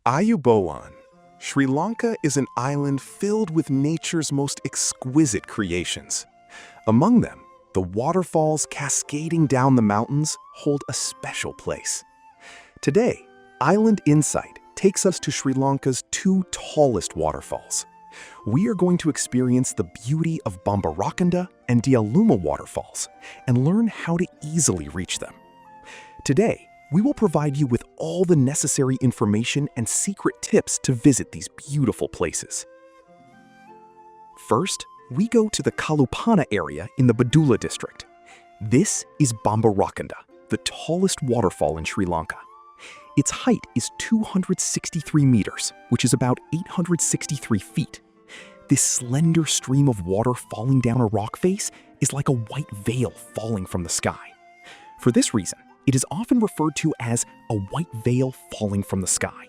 Ayubowan, Sri Lanka is an island filled with nature's most exquisite creations. Among them, the waterfalls cascading down the mountains hold a special place. Today, Island Insight takes us to Sri Lanka's two tallest waterfalls. We are going to experience the beauty of Bambarakanda and Diyaluma waterfalls and learn how to easily reach them. Today, we will provide you with all the necessary information and secret tips to visit these beautiful places. First, we go to the Kalupana area in the Badula district. This is Bambarakanda, the tallest waterfall in Sri Lanka. Its height is 263 meters, which is about 863 feet. This slender stream of water falling down a rock face is like a white veil falling from the sky. For this reason, it is often referred to as a white veil falling from the sky.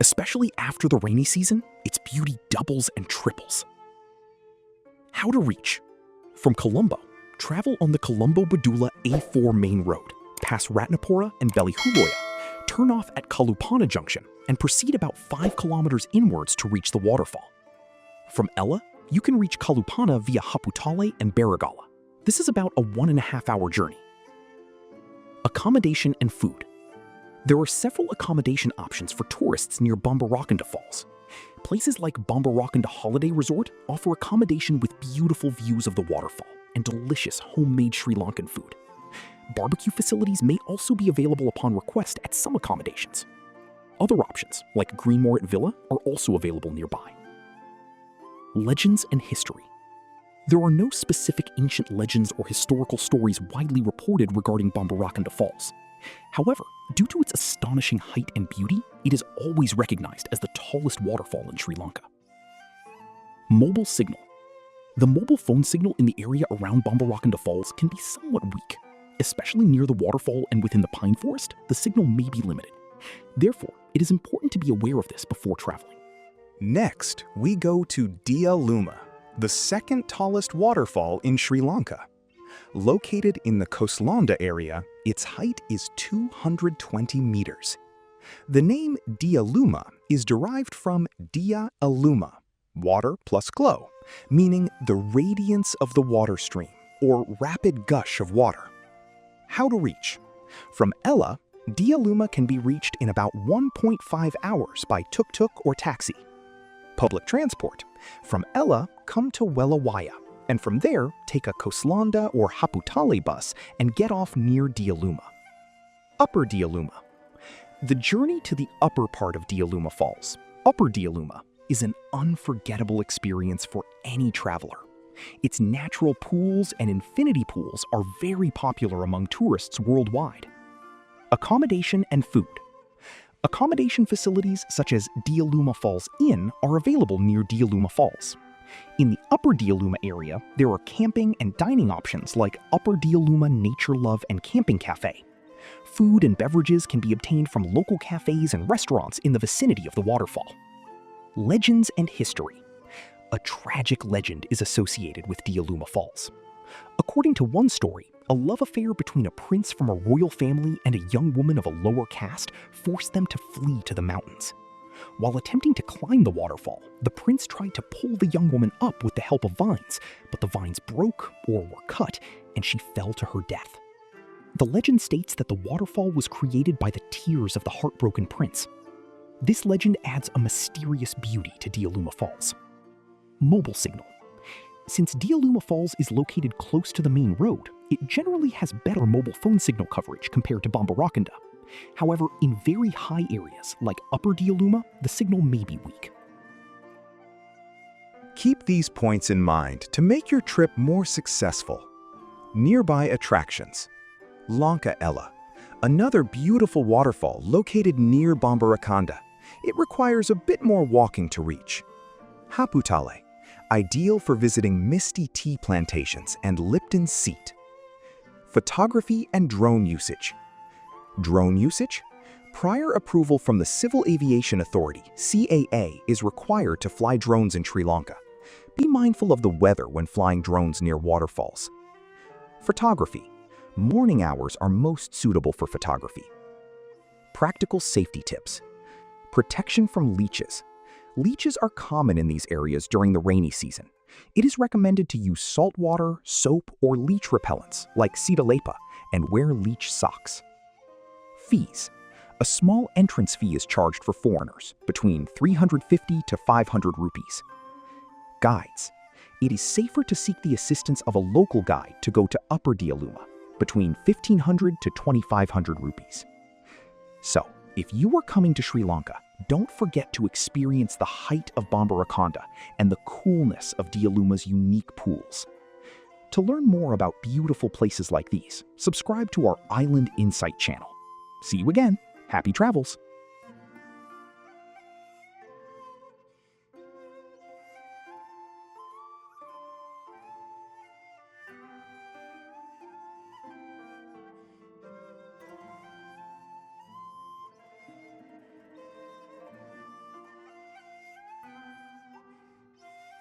Especially after the rainy season, its beauty doubles and triples. How to reach? From Colombo, travel on the Colombo-Badula A4 main road, past Ratnapura and Bellyhuloya, turn off at Kalupana Junction, and proceed about 5 kilometers inwards to reach the waterfall. From Ella, you can reach Kalupana via Haputale and Baragala. This is about a 1.5-hour journey. Accommodation and food. There are several accommodation options for tourists near Bambarakanda Falls. Places like Bambarakanda Holiday Resort offer accommodation with beautiful views of the waterfall and delicious homemade Sri Lankan food. Barbecue facilities may also be available upon request at some accommodations. Other options, like Greenmoor Villa, are also available nearby. Legends and history. There are no specific ancient legends or historical stories widely reported regarding Bambarakanda Falls. However, due to its astonishing height and beauty, it is always recognized as the tallest waterfall in Sri Lanka. Mobile signal. The mobile phone signal in the area around Bambarakanda Falls can be somewhat weak. Especially near the waterfall and within the pine forest, the signal may be limited. Therefore, it is important to be aware of this before traveling. Next, we go to Diялума, the second tallest waterfall in Sri Lanka. Located in the Koslanda area, its height is 220 meters. The name Diялума is derived from Diялума, water plus glow, meaning the radiance of the water stream, or rapid gush of water. How to reach? From Ella, Diялума can be reached in about 1.5 hours by tuk-tuk or taxi. Public transport. From Ella, come to Welawaya, and from there, take a Koslanda or Haputale bus and get off near Diялума. Upper Diyaluma. The journey to the upper part of Diyaluma Falls, Upper Diyaluma, is an unforgettable experience for any traveler. Its natural pools and infinity pools are very popular among tourists worldwide. Accommodation and food. Accommodation facilities such as Diялума Falls Inn are available near Diялума Falls. In the Upper Diyaluma area, there are camping and dining options like Upper Diyaluma Nature Love and Camping Cafe. Food and beverages can be obtained from local cafes and restaurants in the vicinity of the waterfall. Legends and history. A tragic legend is associated with Diялума Falls. According to one story, a love affair between a prince from a royal family and a young woman of a lower caste forced them to flee to the mountains. While attempting to climb the waterfall, the prince tried to pull the young woman up with the help of vines, but the vines broke or were cut, and she fell to her death. The legend states that the waterfall was created by the tears of the heartbroken prince. This legend adds a mysterious beauty to Diялума Falls. Mobile signal. Since Diялума Falls is located close to the main road, it generally has better mobile phone signal coverage compared to Bambarakanda. However, in very high areas like Upper Diyaluma, the signal may be weak. Keep these points in mind to make your trip more successful. Nearby attractions. Lanka Ella, another beautiful waterfall located near Bambarakanda. It requires a bit more walking to reach. Haputale, ideal for visiting misty tea plantations and Lipton Seat. Photography and drone usage. Drone usage? Prior approval from the Civil Aviation Authority, CAA, is required to fly drones in Sri Lanka. Be mindful of the weather when flying drones near waterfalls. Photography. Morning hours are most suitable for photography. Practical safety tips. Protection from leeches. Leeches are common in these areas during the rainy season. It is recommended to use salt water, soap, or leech repellents like Sitalepa and wear leech socks. Fees. A small entrance fee is charged for foreigners, between 350 to 500 rupees. Guides. It is safer to seek the assistance of a local guide to go to Upper Diyaluma, between 1,500 to 2,500 rupees. So, if you are coming to Sri Lanka, don't forget to experience the height of Bambarakanda and the coolness of Diyaluma's unique pools. To learn more about beautiful places like these, subscribe to our Island Insight channel. See you again. Happy travels!